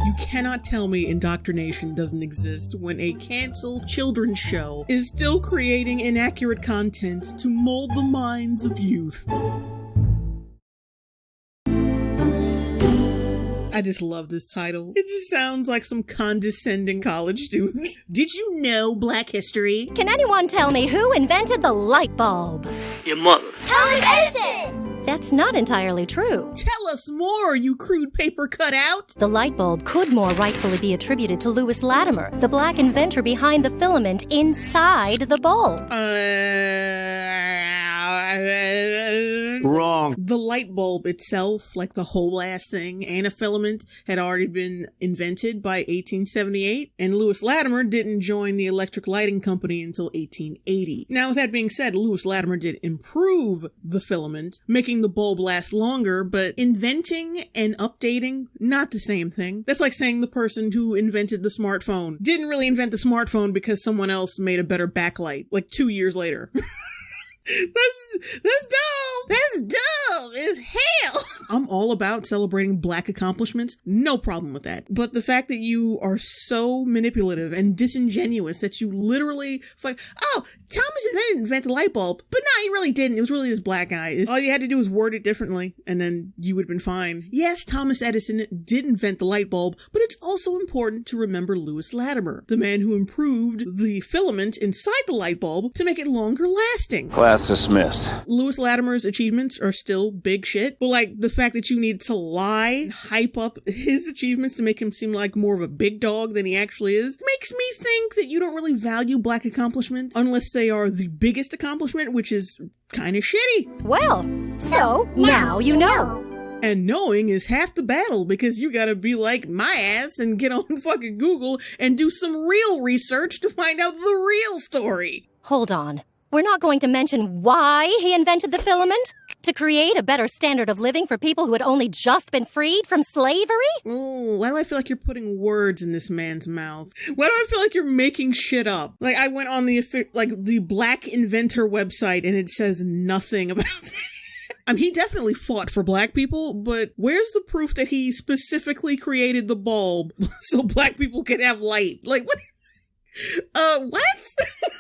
You cannot tell me indoctrination doesn't exist when a canceled children's show is still creating inaccurate content to mold the minds of youth. I just love this title. It just sounds like some condescending college student. Did you know Black history? Can anyone tell me who invented the light bulb? Your mother. Thomas Edison! That's not entirely true. Tell us more, you crude paper cutout. The light bulb could more rightfully be attributed to Lewis Latimer, the black inventor behind the filament inside the bulb. Wrong. The light bulb itself, like the whole ass thing, and a filament, had already been invented by 1878, and Lewis Latimer didn't join the electric lighting company until 1880. Now, with that being said, Lewis Latimer did improve the filament, making the bulb last longer, but inventing and updating, not the same thing. That's like saying the person who invented the smartphone didn't really invent the smartphone because someone else made a better backlight, like 2 years later. That's dumb. That's dumb as hell. I'm all about celebrating Black accomplishments. No problem with that. But the fact that you are so manipulative and disingenuous that you literally Thomas didn't invent the light bulb, but no, he really didn't. It was really this black guy. All you had to do was word it differently, and then you would have been fine. Yes, Thomas Edison did invent the light bulb, but it's also important to remember Lewis Latimer, the man who improved the filament inside the light bulb to make it longer lasting. Class dismissed. Lewis Latimer's achievements are still big shit, but like the fact that you need to lie, hype up his achievements to make him seem like more of a big dog than he actually is, makes me think that you don't really value Black accomplishments unless they are the biggest accomplishment, which is kind of shitty. Well, so now you know. And knowing is half the battle, because you gotta be like my ass and get on fucking Google and do some real research to find out the real story. Hold on. We're not going to mention why he invented the filament? To create a better standard of living for people who had only just been freed from slavery? Ooh, why do I feel like you're putting words in this man's mouth? Why do I feel like you're making shit up? Like, I went on the Black Inventor website and it says nothing about that. He definitely fought for Black people, but where's the proof that he specifically created the bulb so Black people could have light? Like, what? What?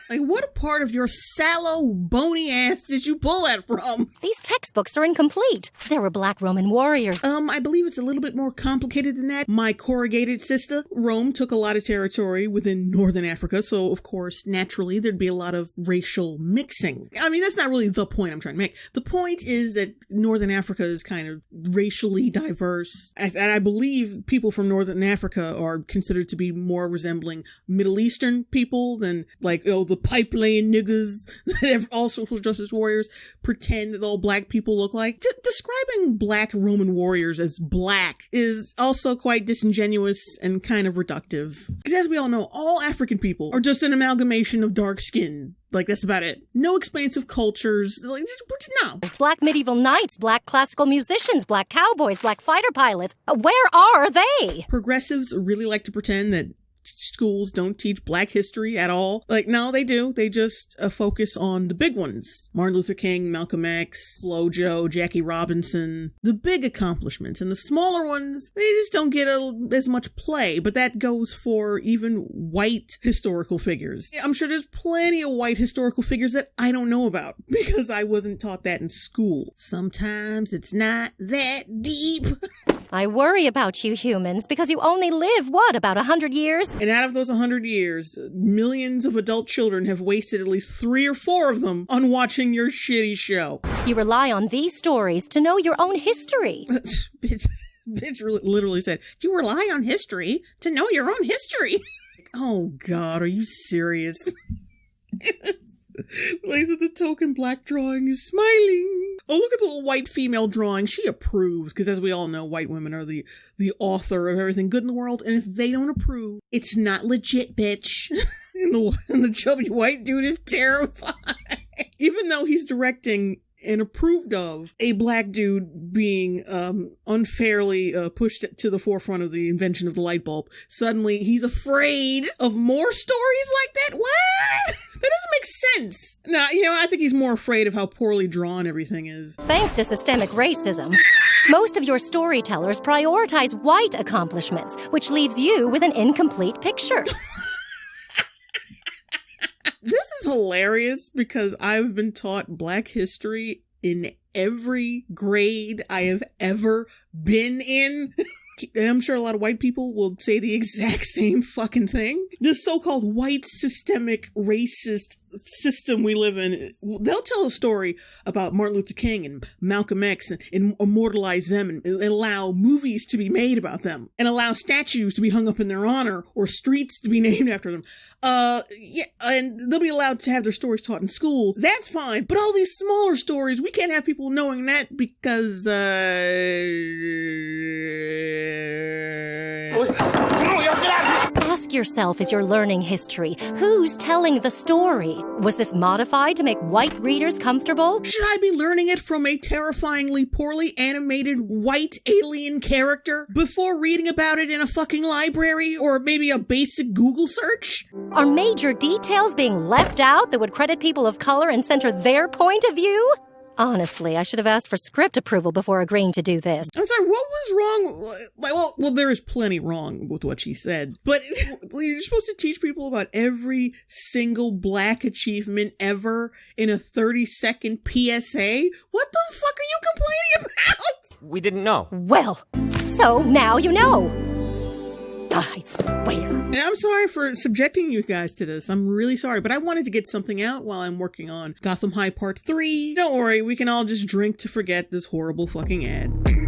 Like, what part of your sallow, bony ass did you pull that from? These textbooks are incomplete. There were Black Roman warriors. I believe it's a little bit more complicated than that. My corrugated sister, Rome, took a lot of territory within Northern Africa, so of course, naturally, there'd be a lot of racial mixing. I mean, that's not really the point I'm trying to make. The point is that Northern Africa is kind of racially diverse, and I believe people from Northern Africa are considered to be more resembling Middle Eastern people than, like, the pipe-laying niggas that all social justice warriors pretend that all Black people look like. Describing Black Roman warriors as Black is also quite disingenuous and kind of reductive. Because as we all know, all African people are just an amalgamation of dark skin. Like, that's about it. No expansive cultures. Like, no. There's Black medieval knights, Black classical musicians, Black cowboys, Black fighter pilots. Where are they? Progressives really like to pretend that schools don't teach Black history at all. Like, no, they do. They just focus on the big ones. Martin Luther King, Malcolm X, Flojo, Jackie Robinson. The big accomplishments. And the smaller ones, they just don't get as much play. But that goes for even white historical figures. I'm sure there's plenty of white historical figures that I don't know about because I wasn't taught that in school. Sometimes it's not that deep. I worry about you humans because you only live, about 100 years? And out of those 100 years, millions of adult children have wasted at least 3 or 4 of them on watching your shitty show. You rely on these stories to know your own history. Bitch literally said, you rely on history to know your own history. Oh, God, are you serious? Like, the token Black drawing is smiling. Oh, look at the little white female drawing. She approves, because as we all know, white women are the author of everything good in the world, and if they don't approve, it's not legit, bitch. and the chubby white dude is terrified. Even though he's directing and approved of a Black dude being unfairly pushed to the forefront of the invention of the light bulb, suddenly he's afraid of more stories like that? What? That doesn't make sense. Now, I think he's more afraid of how poorly drawn everything is. Thanks to systemic racism. Most of your storytellers prioritize white accomplishments, which leaves you with an incomplete picture. This is hilarious because I've been taught Black history in every grade I have ever been in. And I'm sure a lot of white people will say the exact same fucking thing. This so-called white systemic racist system we live in, they'll tell a story about Martin Luther King and Malcolm X and immortalize them and allow movies to be made about them and allow statues to be hung up in their honor or streets to be named after them. And they'll be allowed to have their stories taught in schools. That's fine. But all these smaller stories, we can't have people knowing that because, Ask yourself as you're learning history, who's telling the story? Was this modified to make white readers comfortable? Should I be learning it from a terrifyingly poorly animated white alien character before reading about it in a fucking library or maybe a basic Google search? Are major details being left out that would credit people of color and center their point of view? Honestly, I should have asked for script approval before agreeing to do this. I'm sorry, what was wrong? Well, there is plenty wrong with what she said. But you're supposed to teach people about every single Black achievement ever in a 30-second PSA? What the fuck are you complaining about? We didn't know. Well, so now you know. I swear. And I'm sorry for subjecting you guys to this. I'm really sorry, but I wanted to get something out while I'm working on Gotham High Part 3. Don't worry, we can all just drink to forget this horrible fucking ad.